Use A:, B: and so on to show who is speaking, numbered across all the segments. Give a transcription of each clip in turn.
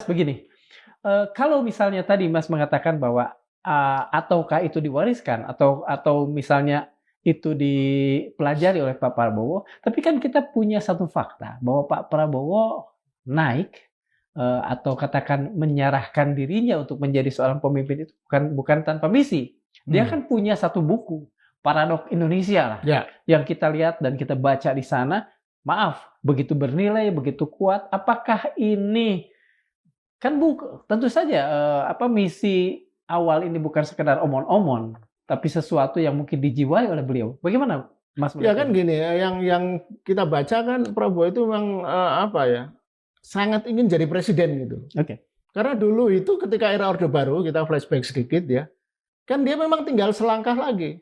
A: Begini, kalau misalnya tadi Mas mengatakan bahwa, ataukah itu diwariskan atau misalnya itu dipelajari oleh Pak Prabowo, tapi kan kita punya satu fakta bahwa Pak Prabowo naik, atau katakan menyerahkan dirinya untuk menjadi seorang pemimpin itu bukan tanpa misi. Dia kan punya satu buku, Paradoks Indonesia lah,
B: Ya,
A: yang kita lihat dan kita baca di sana, maaf, begitu bernilai, begitu kuat, apakah ini kan tentu saja, misi awal ini bukan sekedar omon-omon, tapi sesuatu yang mungkin dijiwai oleh beliau. Bagaimana Mas
B: ya
A: melihat
B: kan
A: ini?
B: gini ya, yang kita baca kan Prabowo itu memang apa ya, sangat ingin jadi presiden gitu.
A: Oke.
B: Karena dulu itu ketika era Orde Baru, kita flashback sedikit ya, kan dia memang tinggal selangkah lagi.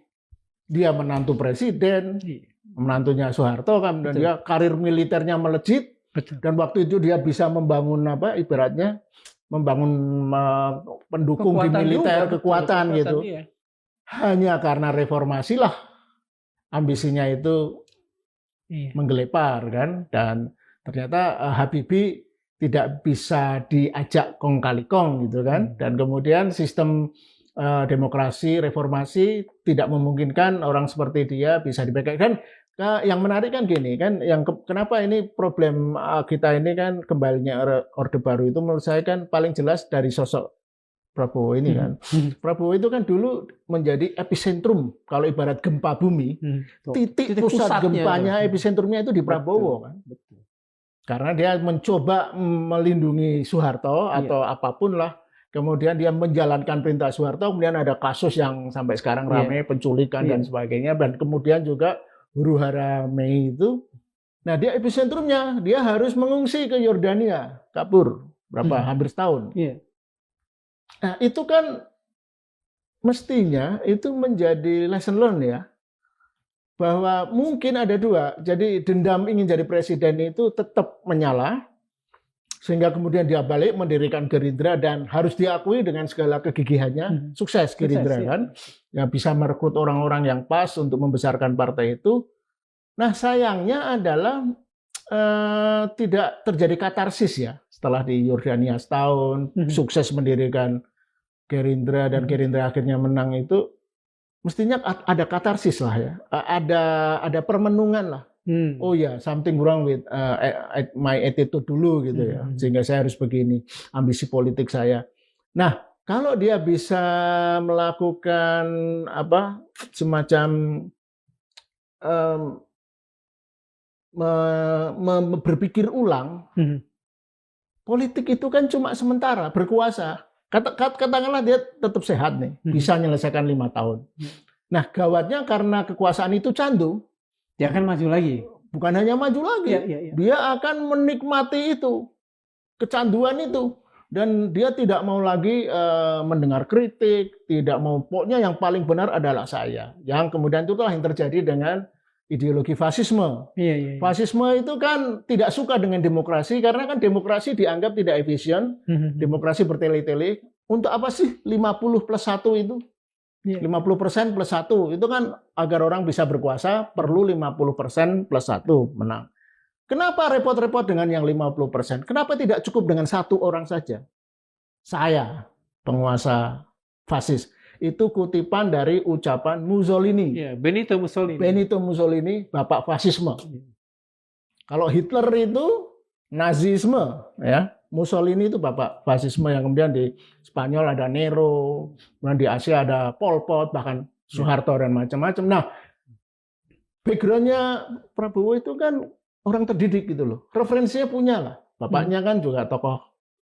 B: Dia menantu presiden,
A: Iya,
B: menantunya Soeharto kan, dan
A: betul,
B: dia karir militernya melejit,
A: betul.
B: dan waktu itu dia bisa membangun apa, ibaratnya membangun pendukung di
A: Kekuatan juga,
B: militer,
A: betul,
B: kekuatan gitu.
A: iya.
B: Hanya karena reformasi lah ambisinya itu
A: Iya.
B: menggelepar kan, dan ternyata Habibie tidak bisa diajak kong kali kong gitu kan, dan kemudian sistem demokrasi reformasi tidak memungkinkan orang seperti dia bisa dipegang kan. Yang menarik kan gini kan, kenapa ini problem kita ini kan kembalinya Orde Baru itu menurut saya kan paling jelas dari sosok Prabowo ini kan. Prabowo itu kan dulu menjadi epicentrum, kalau ibarat gempa bumi, titik pusat gempanya, epicentrumnya itu di Prabowo kan.
A: Betul.
B: Karena dia mencoba melindungi Soeharto atau apapun lah. Kemudian dia menjalankan perintah Soeharto, kemudian ada kasus yang sampai sekarang ramai, penculikan dan sebagainya. Dan kemudian juga huru-hara Mei itu. Nah dia epicentrumnya, dia harus mengungsi ke Yordania, kabur hampir setahun. Nah itu kan mestinya itu menjadi lesson learn ya, bahwa mungkin ada dua. Jadi dendam ingin jadi presiden itu tetap menyala, sehingga kemudian dia balik mendirikan Gerindra dan harus diakui dengan segala kegigihannya, sukses Gerindra kan, ya bisa merekrut orang-orang yang pas untuk membesarkan partai itu. Nah sayangnya adalah tidak terjadi katarsis ya, setelah di Yordania setahun, sukses mendirikan Gerindra dan Gerindra akhirnya menang itu, mestinya ada katarsis lah ya, ada permenungan lah. Oh ya, something wrong with my attitude dulu gitu ya, sehingga saya harus begini, ambisi politik saya. Nah, kalau dia bisa melakukan semacam berpikir ulang, politik itu kan cuma sementara, berkuasa. Katakanlah dia tetap sehat nih, bisa menyelesaikan 5 tahun. Nah, gawatnya karena kekuasaan itu candu,
A: dia akan maju lagi.
B: Bukan hanya maju lagi, dia akan menikmati itu, kecanduan itu, dan dia tidak mau lagi mendengar kritik, tidak mau, pokoknya yang paling benar adalah saya. Yang kemudian itulah yang terjadi dengan ideologi fasisme. Fasisme itu kan tidak suka dengan demokrasi, karena kan demokrasi dianggap tidak efisien, demokrasi bertele-tele. Untuk apa sih 50 plus 1 itu? 50% plus 1 itu kan agar orang bisa berkuasa perlu 50% plus 1 menang. Kenapa repot-repot dengan yang 50%? Kenapa tidak cukup dengan 1 orang saja? Saya, penguasa fasis. Itu kutipan dari ucapan Mussolini.
A: Benito Mussolini.
B: Benito Mussolini, bapak fasisme. Kalau Hitler itu nazisme, ya. Mussolini itu bapak fasisme, yang kemudian di Spanyol ada Nero, kemudian di Asia ada Pol Pot, bahkan Soeharto dan macam-macam. Nah, backgroundnya Prabowo itu kan orang terdidik gitu loh. Referensinya punya lah. Bapaknya kan juga tokoh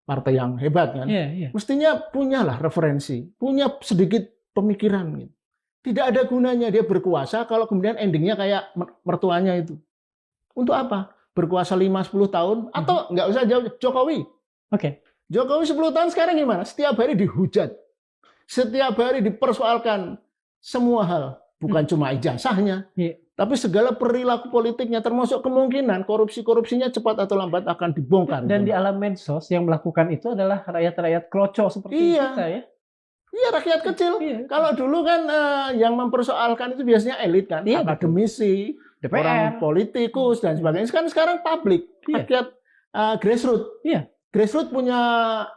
B: partai yang hebat kan. Mestinya punyalah referensi, punya sedikit pemikiran gitu. Tidak ada gunanya dia berkuasa kalau kemudian endingnya kayak mertuanya itu. Untuk apa? Berkuasa 5-10 tahun, atau nggak usah jauh, Jokowi. Jokowi 10 tahun sekarang gimana? Setiap hari dihujat. Setiap hari dipersoalkan semua hal. Bukan cuma ijazahnya, tapi segala perilaku politiknya, termasuk kemungkinan korupsinya cepat atau lambat akan dibongkar.
A: Dan di alam medsos yang melakukan itu adalah rakyat-rakyat kroco seperti kita ya.
B: Iya, rakyat kecil. Kalau dulu kan yang mempersoalkan itu biasanya elit kan, akademisi, DPR, orang politikus dan sebagainya. Sekarang publik, rakyat grassroots. Grassroots punya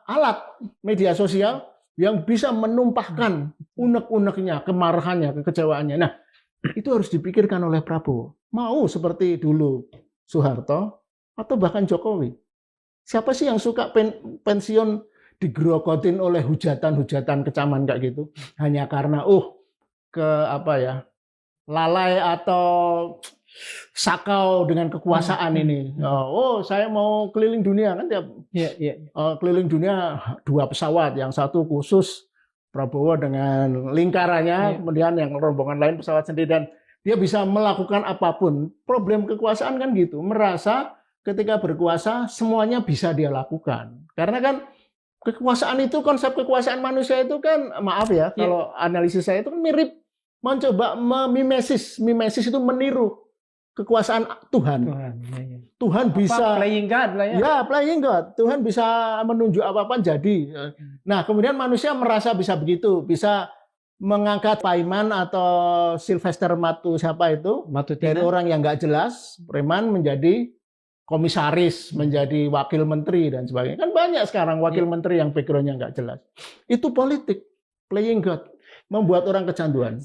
B: alat media sosial yang bisa menumpahkan unek-uneknya, kemarahannya, kekecewaannya. Nah, itu harus dipikirkan oleh Prabowo. Mau seperti dulu Soeharto atau bahkan Jokowi. Siapa sih yang suka pensiun digerogotin oleh hujatan-hujatan kecaman kayak gitu? Hanya karena lalai atau sakau dengan kekuasaan ini. Saya mau keliling dunia kan tiap keliling dunia 2 pesawat, yang satu khusus Prabowo dengan lingkarannya, kemudian yang rombongan lain pesawat sendiri, dan dia bisa melakukan apapun. Problem kekuasaan kan gitu, merasa ketika berkuasa semuanya bisa dia lakukan. Karena kan kekuasaan itu, konsep kekuasaan manusia itu kan, maaf ya, kalau analisis saya itu kan mirip mencoba memimesis itu meniru kekuasaan Tuhan. Tuhan bisa
A: playing God lah ya.
B: Ya, playing God. Tuhan bisa menunjuk apa-apa jadi. Nah, kemudian manusia merasa bisa begitu, bisa mengangkat Paiman atau Sylvester siapa itu, dari orang yang nggak jelas, preman, menjadi komisaris, menjadi wakil menteri dan sebagainya. Kan banyak sekarang wakil menteri yang background-nya nggak jelas. Itu politik, playing God, membuat orang kecanduan.